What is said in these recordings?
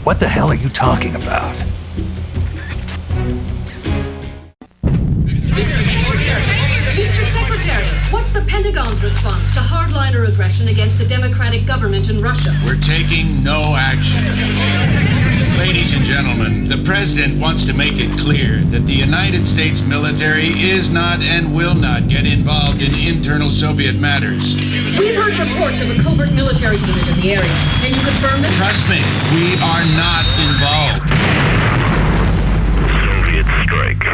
What the hell are you talking about? Mr. Secretary, what's the Pentagon's response to hardliner aggression against the democratic government in Russia? We're taking no action. Ladies and gentlemen, the President wants to make it clear that the United States military is not and will not get involved in internal Soviet matters. We've heard reports of a covert military unit in the area. Can you confirm this? Trust me, we are not involved. Soviet strike.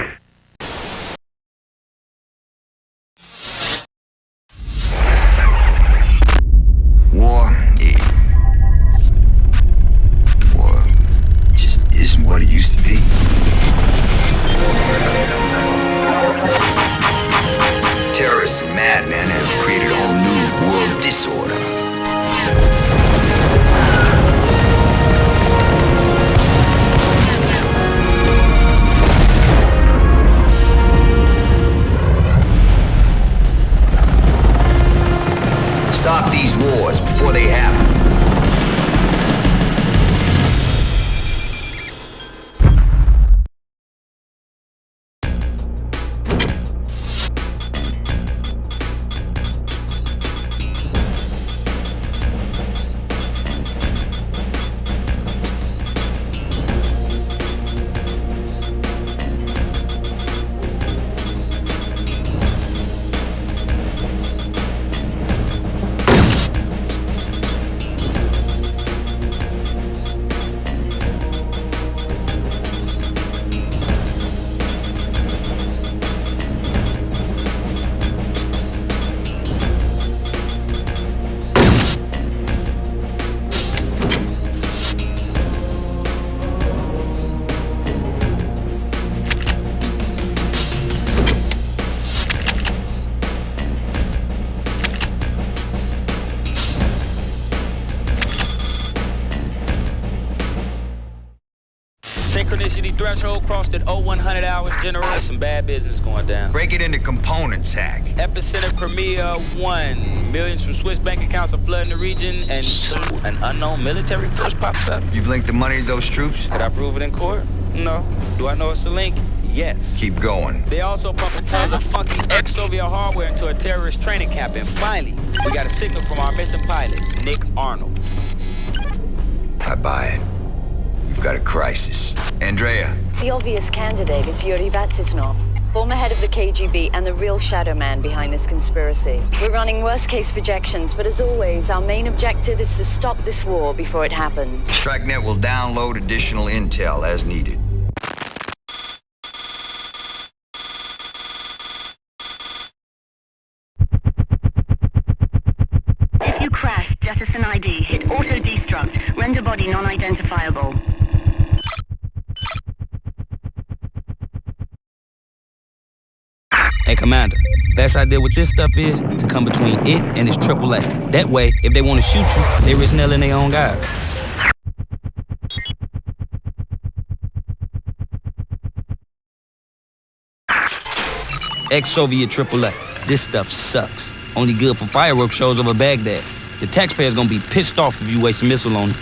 War just isn't what it used to be. Terrorists and madmen have created a whole new world disorder. Stop these wars before they happen. Synchronicity threshold crossed at 0100 hours. Generate some bad business going down. Break it into components, Hack. Epicenter Crimea, 1. Millions from Swiss bank accounts are flooding the region. And 2. An unknown military force pops up. You've linked the money to those troops? Could I prove it in court? No. Do I know it's a link? Yes. Keep going. They also pumping tons of funky ex-Soviet hardware into a terrorist training camp. And finally, we got a signal from our missing pilot, Nick Arnold. I buy it. You've got a crisis. Andrea. The obvious candidate is Yuri Vatsisnov, former head of the KGB and the real shadow man behind this conspiracy. We're running worst-case projections, but as always, our main objective is to stop this war before it happens. StrikeNet will download additional intel as needed. If you crash, jettison ID, hit auto-destruct, render body non-identifiable. Hey, Commander, best idea with this stuff is to come between it and its AAA. That way, if they want to shoot you, they risk nailing their own guys. Ex-Soviet AAA. This stuff sucks. Only good for fireworks shows over Baghdad. The taxpayers gonna be pissed off if you waste a missile on them.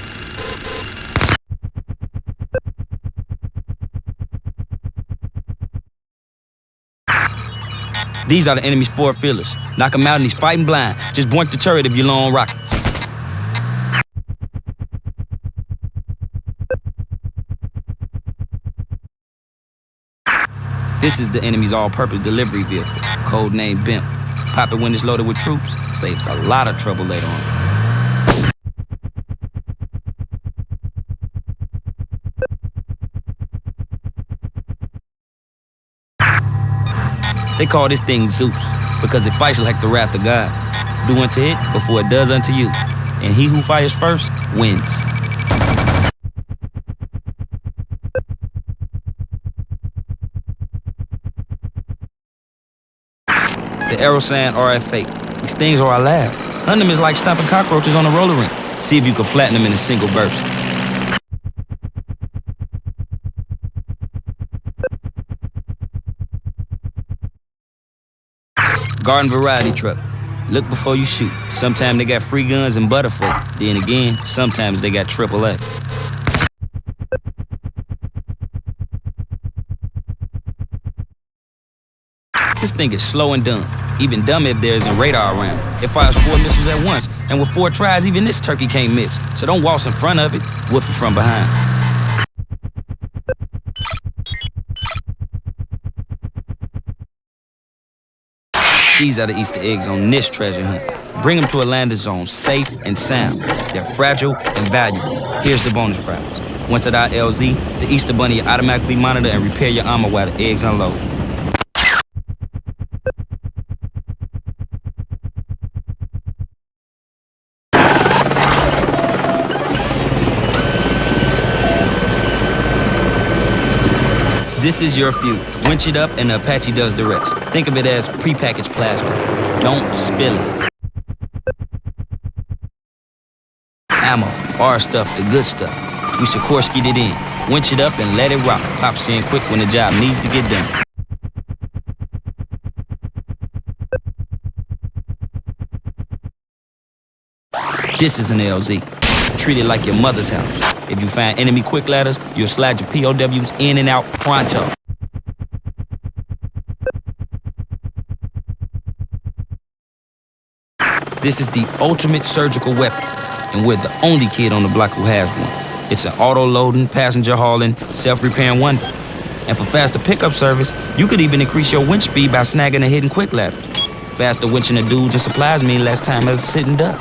These are the enemy's forward fielders. Knock them out and he's fighting blind. Just boink the turret if you're low on rockets. This is the enemy's all-purpose delivery vehicle, codenamed BIMP. Pop it when it's loaded with troops, saves a lot of trouble later on. They call this thing Zeus, because it fights like the wrath of God. Do unto it before it does unto you. And he who fires first wins. The Aerosan RF-8. These things are alive. Hunting them is like stomping cockroaches on a roller rink. See if you can flatten them in a single burst. Garden variety truck. Look before you shoot. Sometimes they got free guns and Butterfoot. Then again, sometimes they got AAA. This thing is slow and dumb. Even dumb if there isn't radar around. It fires 4 missiles at once, and with 4 tries, even this turkey can't miss. So don't waltz in front of it, woof it from behind. These are the Easter eggs on this treasure hunt. Bring them to a landing zone safe and sound. They're fragile and valuable. Here's the bonus prize. Once at our LZ, the Easter Bunny will automatically monitor and repair your armor while the eggs unload. This is your fuel. Winch it up and the Apache does the rest. Think of it as prepackaged plasma. Don't spill it. Ammo, our stuff, the good stuff. We Sikorsky'd it in. Winch it up and let it rock. Pops in quick when the job needs to get done. This is an LZ. Treat it like your mother's house. If you find enemy quick ladders, you'll slide your POWs in and out pronto. This is the ultimate surgical weapon, and we're the only kid on the block who has one. It's an auto-loading, passenger hauling, self-repairing wonder. And for faster pickup service, you could even increase your winch speed by snagging a hidden quick ladder. Faster winching the dudes and supplies mean less time as a sitting duck.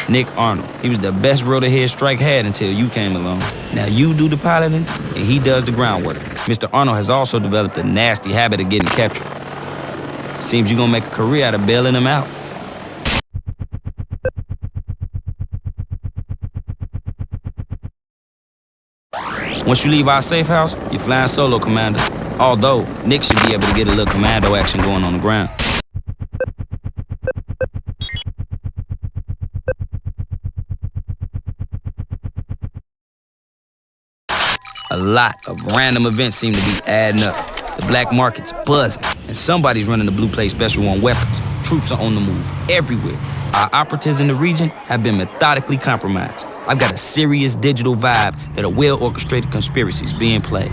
Nick Arnold. He was the best rotor-head strike had until you came along. Now you do the piloting, and he does the groundwork. Mr. Arnold has also developed a nasty habit of getting captured. Seems you're gonna make a career out of bailing him out. Once you leave our safe house, you're flying solo, Commander. Although, Nick should be able to get a little commando action going on the ground. A lot of random events seem to be adding up. The black market's buzzing, and somebody's running the Blue Plate Special on weapons. Troops are on the move everywhere. Our operatives in the region have been methodically compromised. I've got a serious digital vibe that a well-orchestrated conspiracy is being played.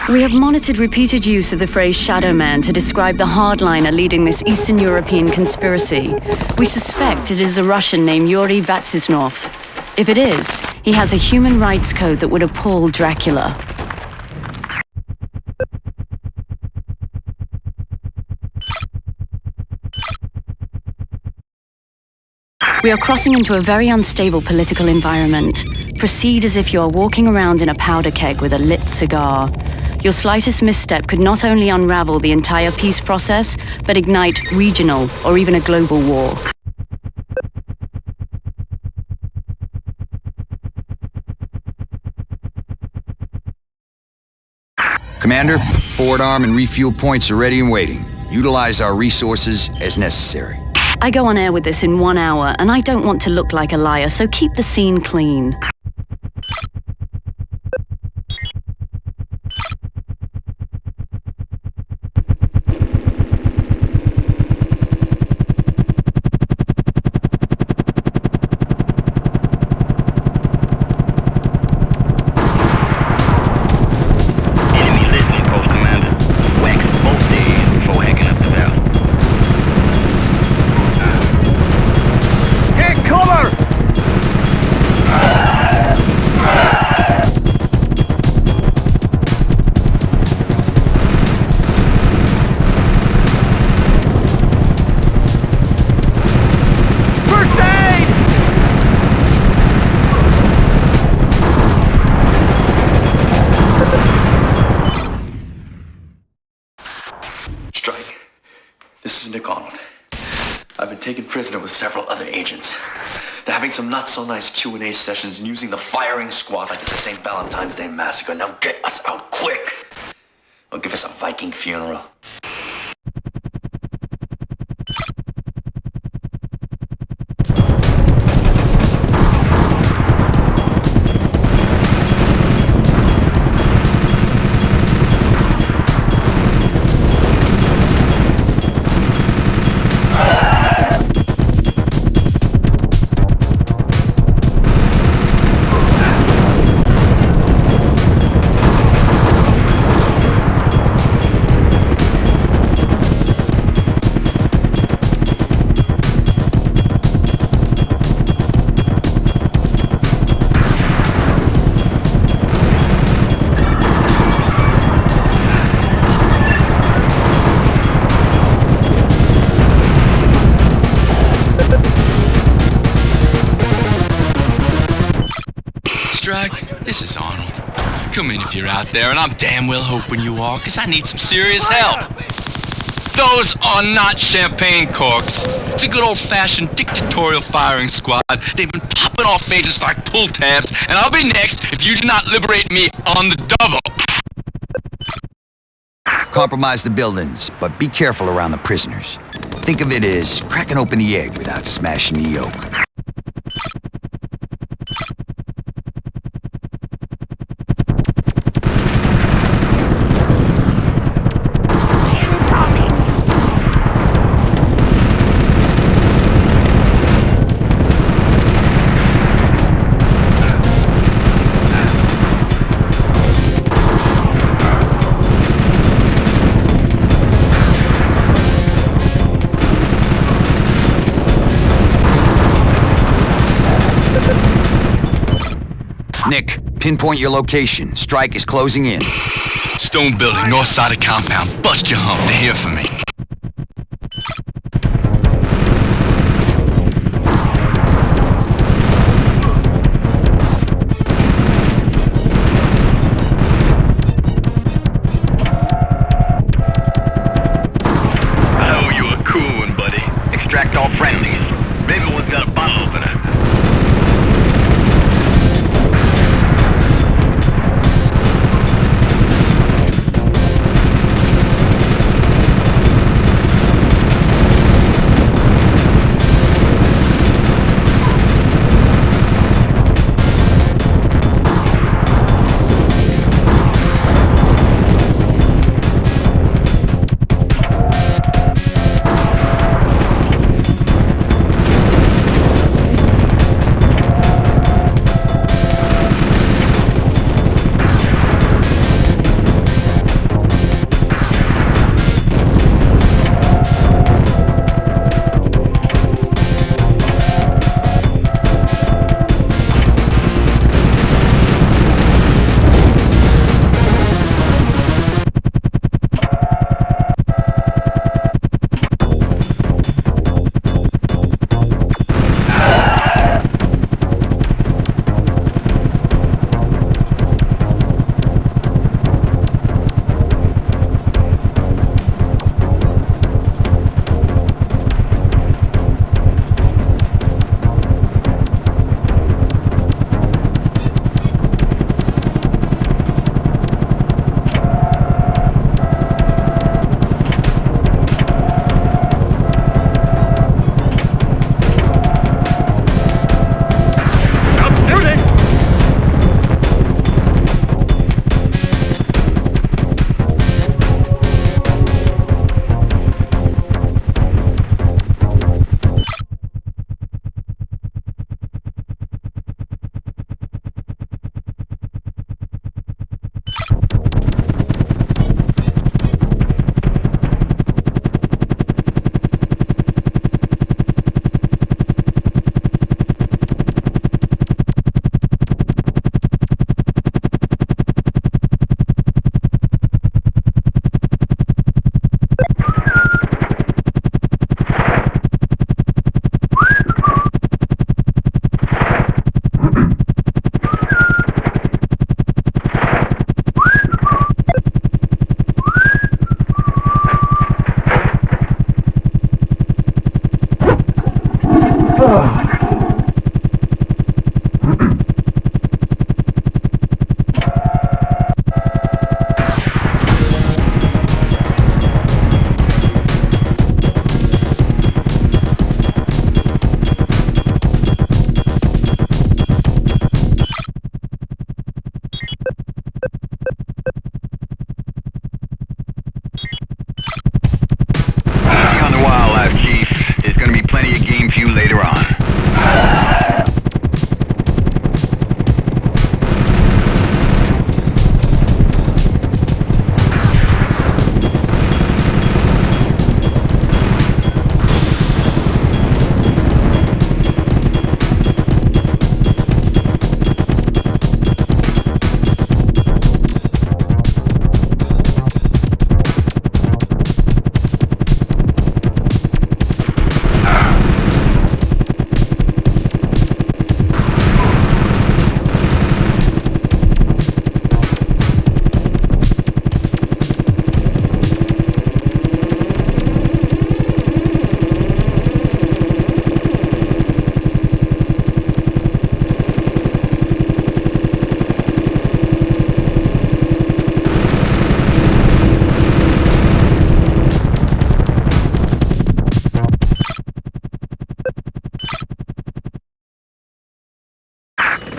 We have monitored repeated use of the phrase Shadow Man to describe the hardliner leading this Eastern European conspiracy. We suspect it is a Russian named Yuri Vatsisnov. If it is, he has a human rights code that would appall Dracula. We are crossing into a very unstable political environment. Proceed as if you are walking around in a powder keg with a lit cigar. Your slightest misstep could not only unravel the entire peace process, but ignite regional or even a global war. Commander, forward arm and refuel points are ready and waiting. Utilize our resources as necessary. I go on air with this in 1 hour, and I don't want to look like a liar, so keep the scene clean. Taken prisoner with several other agents. They're having some not-so-nice Q&A sessions and using the firing squad like it's the St. Valentine's Day massacre. Now get us out quick! Or give us a Viking funeral. sovietstrike? This is Arnold. Come in if you're out there, and I'm damn well hoping you are, because I need some serious help. Those are not champagne corks. It's a good old-fashioned dictatorial firing squad. They've been popping off phases like pull tabs, and I'll be next if you do not liberate me on the double. Compromise the buildings, but be careful around the prisoners. Think of it as cracking open the egg without smashing the yolk. Nick, pinpoint your location. Strike is closing in. Stone building, north side of compound. Bust your hump, they're here for me. Oh, you a cool one, buddy. Extract all friendlies. Maybe one's got a bottle opener.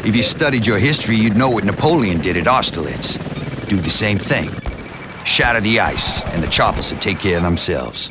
If you studied your history, you'd know what Napoleon did at Austerlitz. Do the same thing. Shatter the ice, and the choppers will take care of themselves.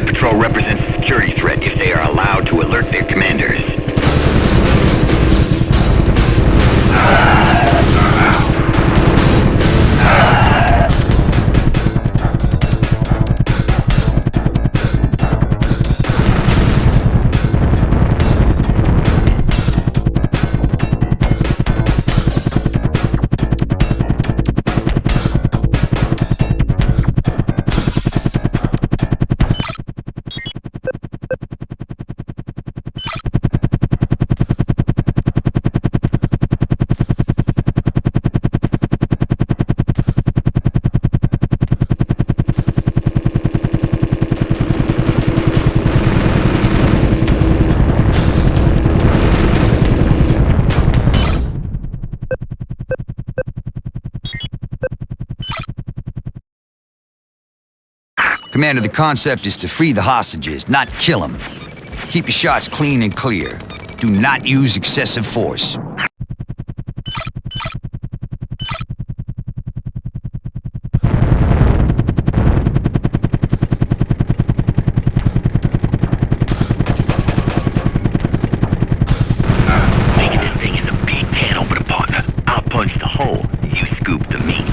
Patrol represents a security threat if they are allowed to alert their commanders. Commander, the concept is to free the hostages, not kill them. Keep your shots clean and clear. Do not use excessive force. Making this thing is a big can opener, partner. I'll punch the hole. You scoop the meat.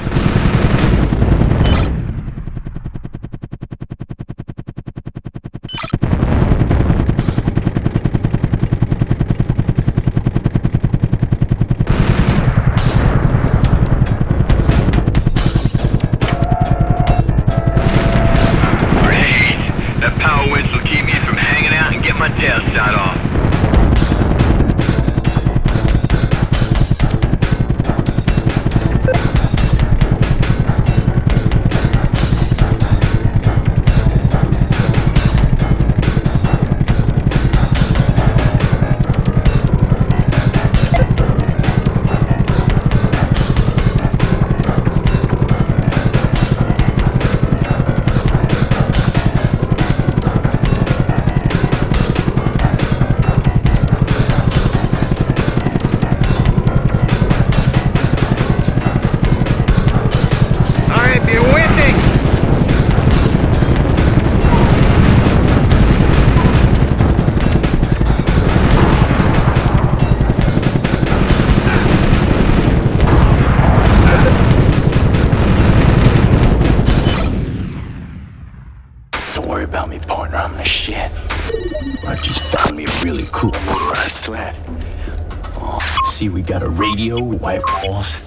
see we got a radio, wire walls,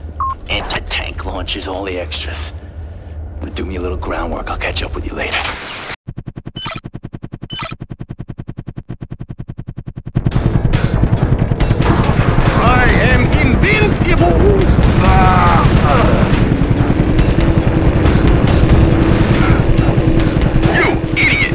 anti-tank launchers, all the extras. But do me a little groundwork. I'll catch up with you later. I am invincible! You idiot!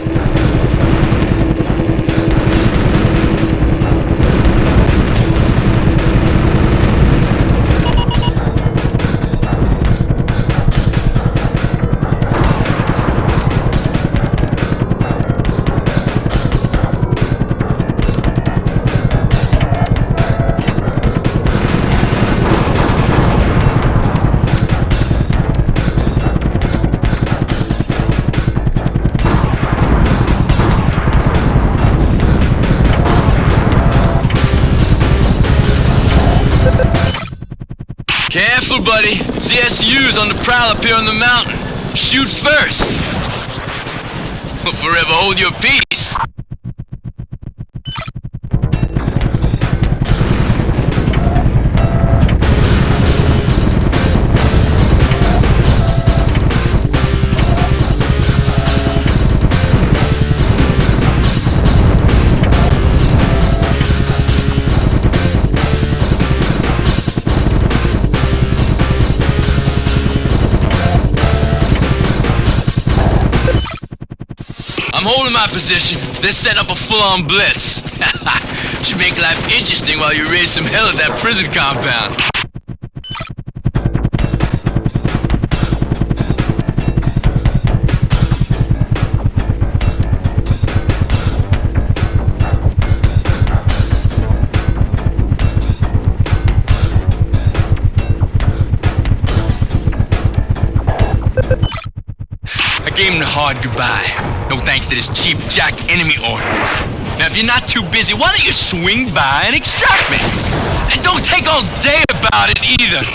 Careful, buddy. ZSU's on the prowl up here on the mountain. Shoot first. Will forever hold your peace. I'm holding my position. They're setting up a full-on blitz. Should make life interesting while you raise some hell at that prison compound. I gave him the hard goodbye. No thanks to this cheap jack enemy ordnance. Now, if you're not too busy, why don't you swing by and extract me? And don't take all day about it either.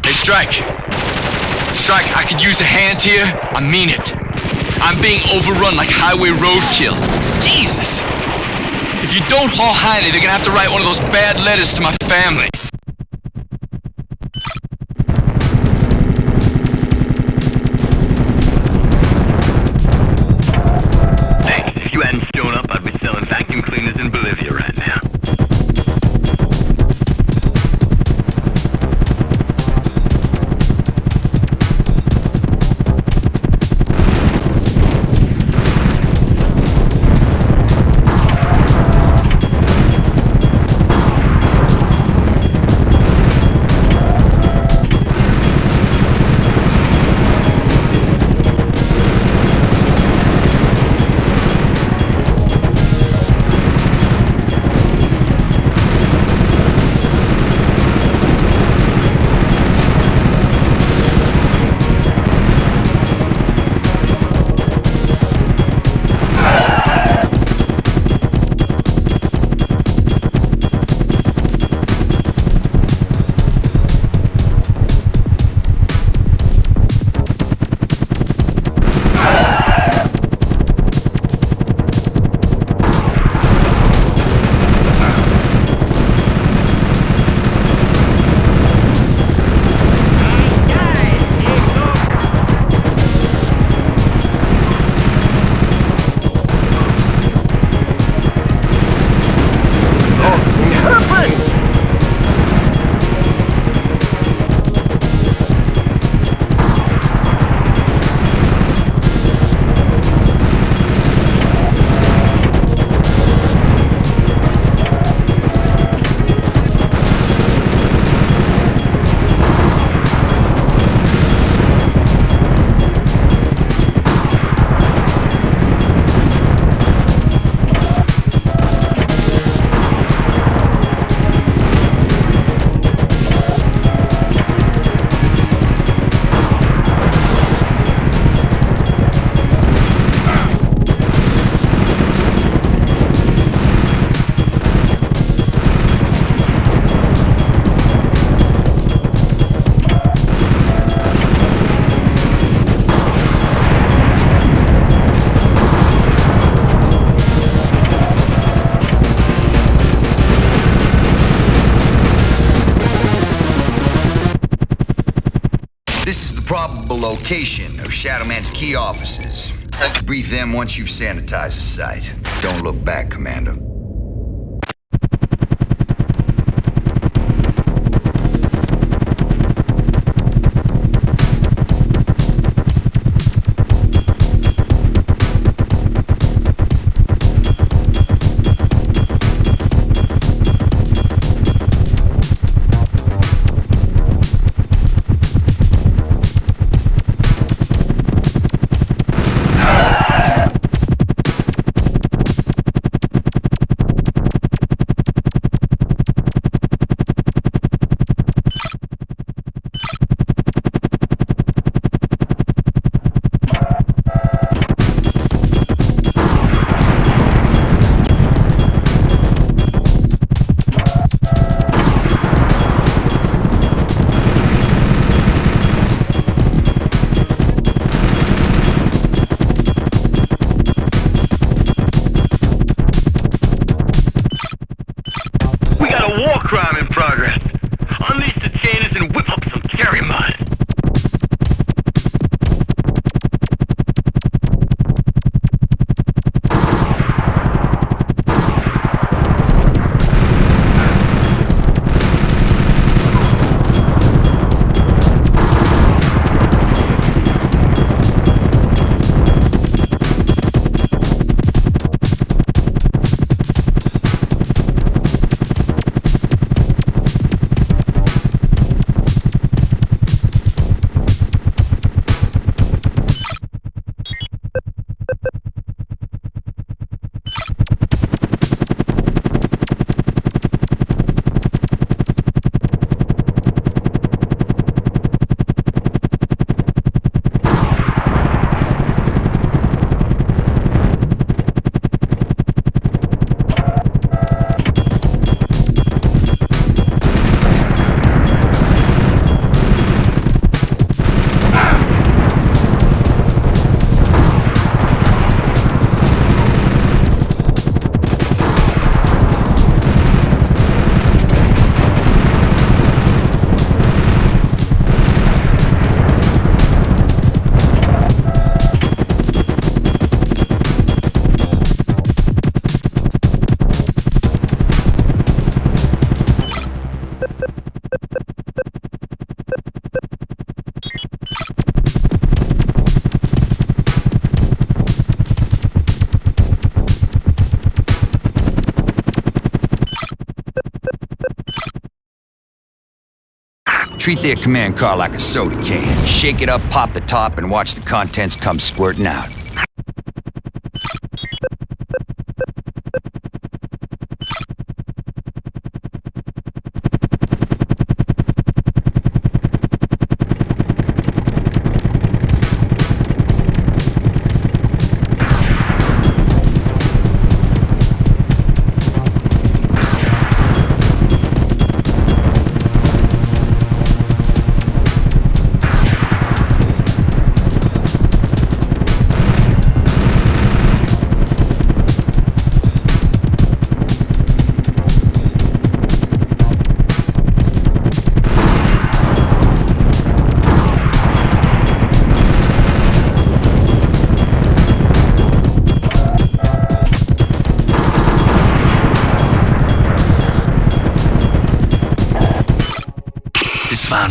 Hey, Strike. Strike, I could use a hand here. I mean it. I'm being overrun like highway roadkill. Jesus. If you don't haul Heine, they're gonna have to write one of those bad letters to my family. Thanks. If you hadn't shown up, I'd be selling vacuum cleaners in Bolivia right now. possible location of Shadow Man's key offices. Brief them once you've sanitized the site. Don't look back, Commander. Treat their command car like a soda can. Shake it up, pop the top, and watch the contents come squirting out.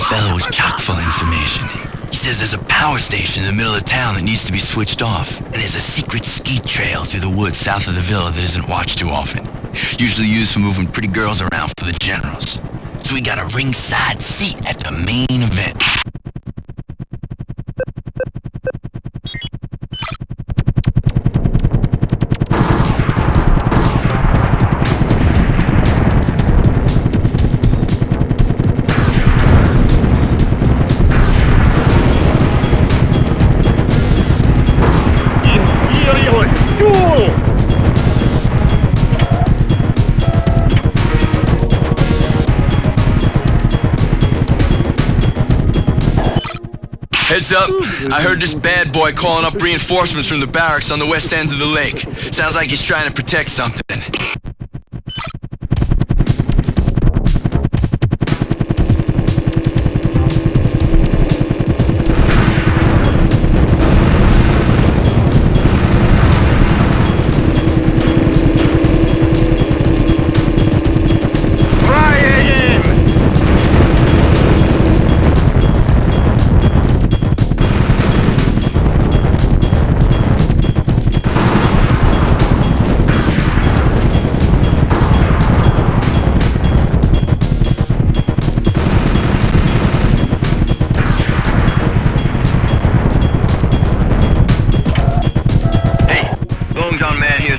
Fellow was chock full of information. He says there's a power station in the middle of town that needs to be switched off, and there's a secret skeet trail through the woods south of the villa that isn't watched too often. Usually used for moving pretty girls around for the generals. So we got a ringside seat at the main event. Heads up, I heard this bad boy calling up reinforcements from the barracks on the west end of the lake. Sounds like he's trying to protect something.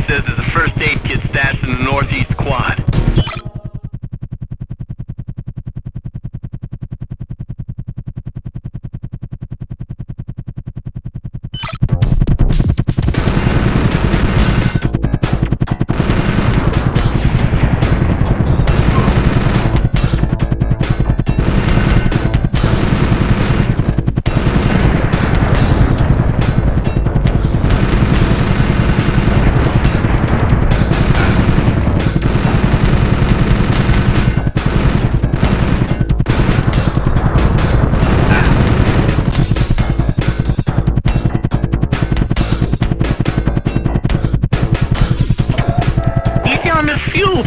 says there's a first aid kit stashed in the northeast quad.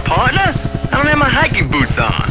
Partner, I don't have my hiking boots on.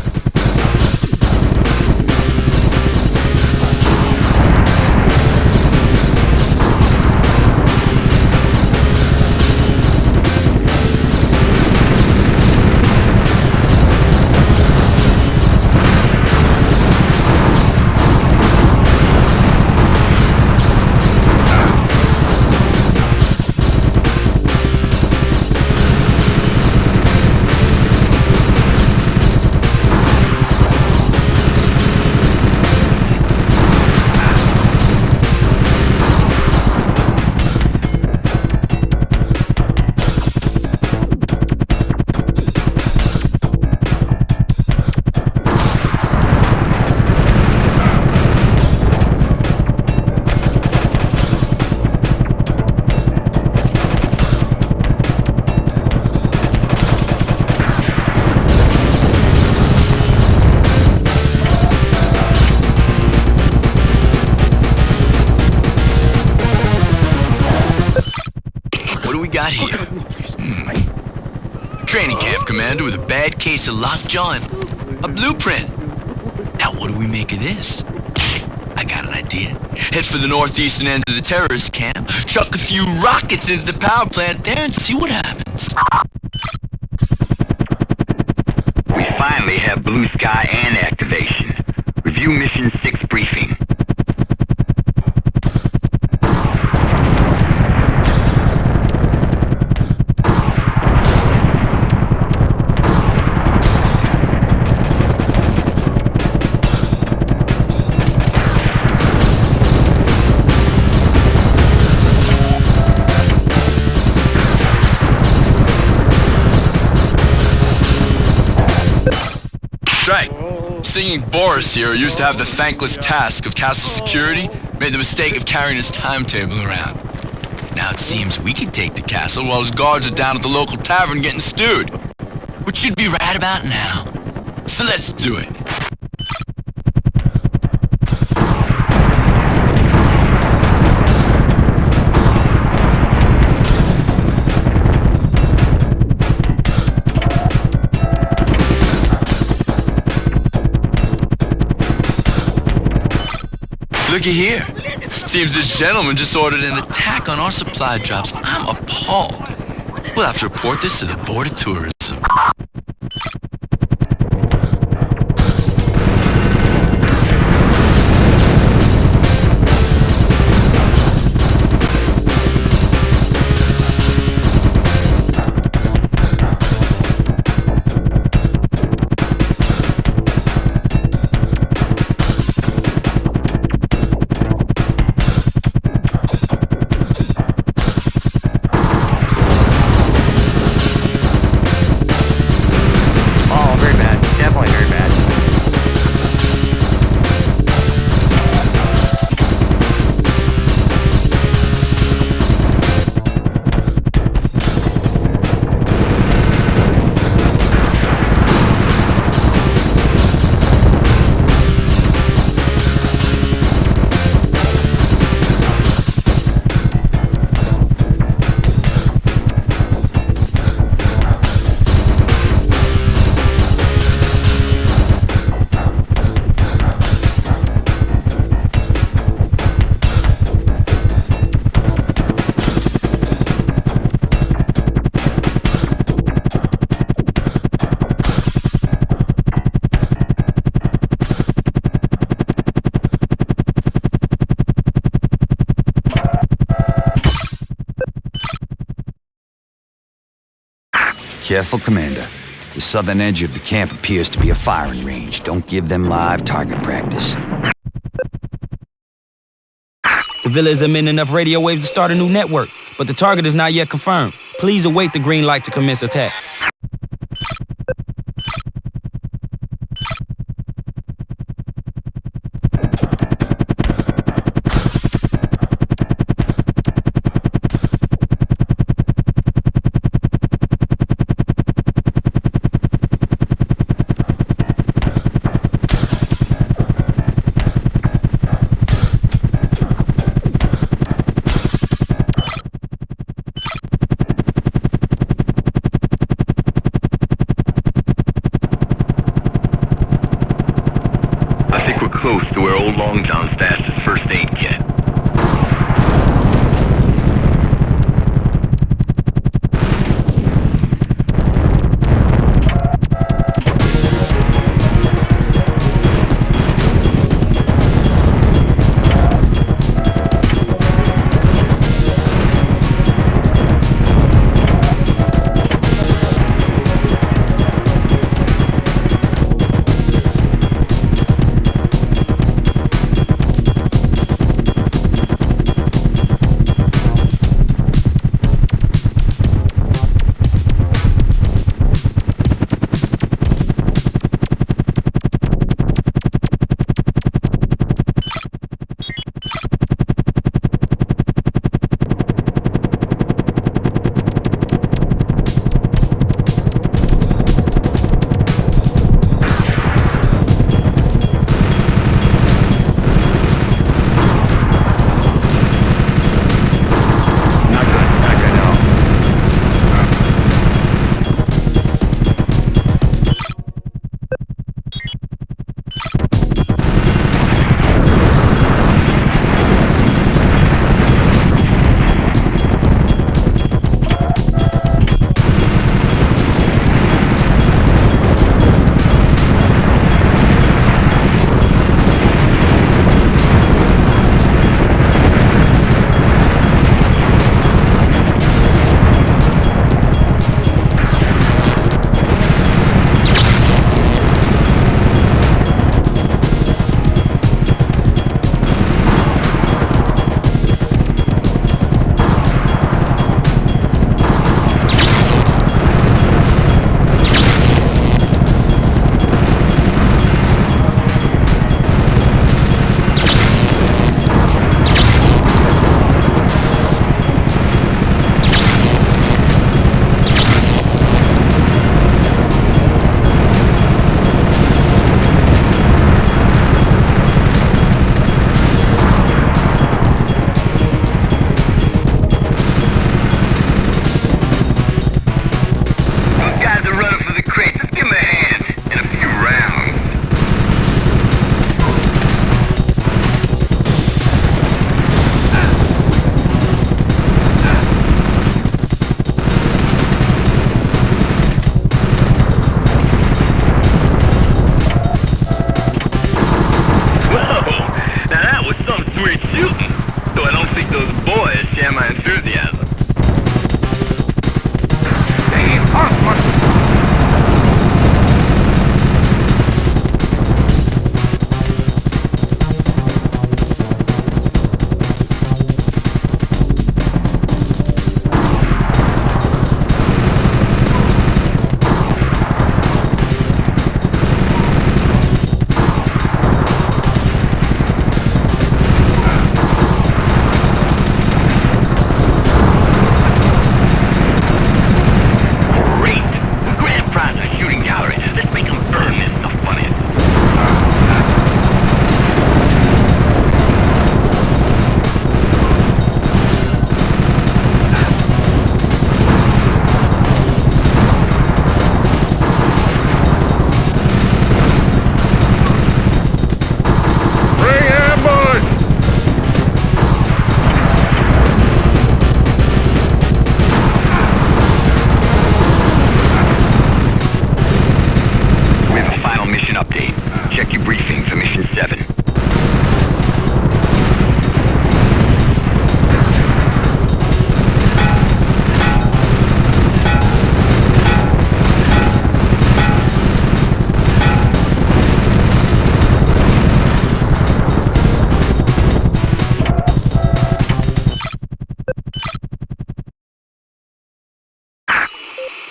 Got here. Training camp commander with a bad case of lockjaw and a blueprint. Now what do we make of this? I got an idea. Head for the northeastern end of the terrorist camp, chuck a few rockets into the power plant there and see what happens. We finally have blue sky and activation. Review mission 6 briefing. Strike. Singing Boris here, who used to have the thankless task of castle security, made the mistake of carrying his timetable around. Now it seems we can take the castle while his guards are down at the local tavern getting stewed. Which should be right about now. So let's do it. Looky here. Seems this gentleman just ordered an attack on our supply drops. I'm appalled. We'll have to report this to the Board of Tourism. Careful, Commander. The southern edge of the camp appears to be a firing range. Don't give them live target practice. The villa is emitting enough radio waves to start a new network, but the target is not yet confirmed. Please await the green light to commence attack.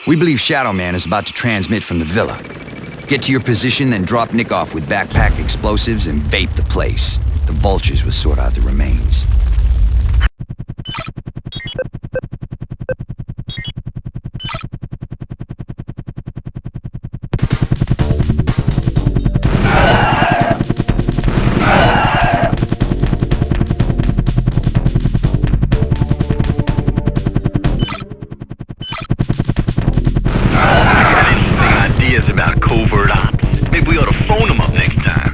We believe Shadow Man is about to transmit from the villa. Get to your position, then drop Nick off with backpack explosives and vape the place. The vultures will sort out the remains. About covert ops. Maybe we ought to phone them up next time.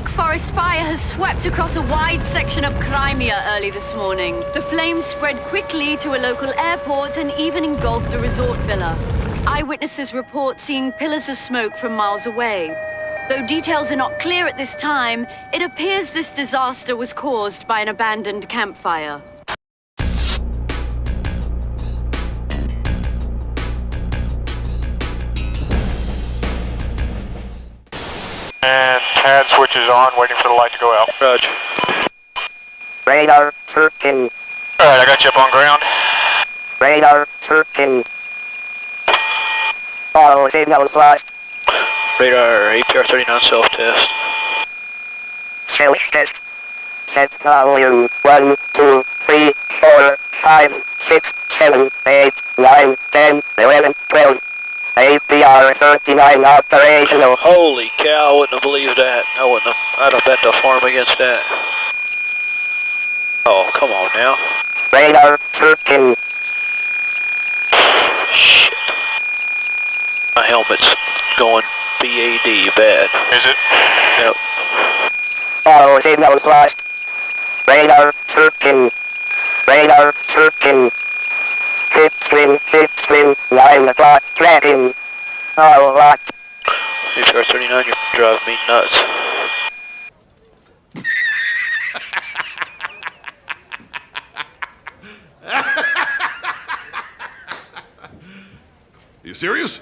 thick forest fire has swept across a wide section of Crimea early this morning. The flames spread quickly to a local airport and even engulfed a resort villa. Eyewitnesses report seeing pillars of smoke from miles away. Though details are not clear at this time, it appears this disaster was caused by an abandoned campfire. And pad switches on, waiting for the light to go out. Roger. Radar searching. Alright, I got you up on ground. Radar searching. All signals lost. Radar APR 39 self-test. Self-test. Set volume 1, 2, 3, 4, 5, 6, 7, 8, 9, 10, 11, 12. APR 39 operational. Holy cow, I wouldn't have believed that. I'd have bet the farm against that. Oh, come on now. Radar searching. Shit. My helmet's going BAD bad. Is it? Yep. All signals lost. Radar searching. Radar searching. Hit swim, 9 o'clock, tracking. All locked. APR 39, you're driving me nuts. You serious?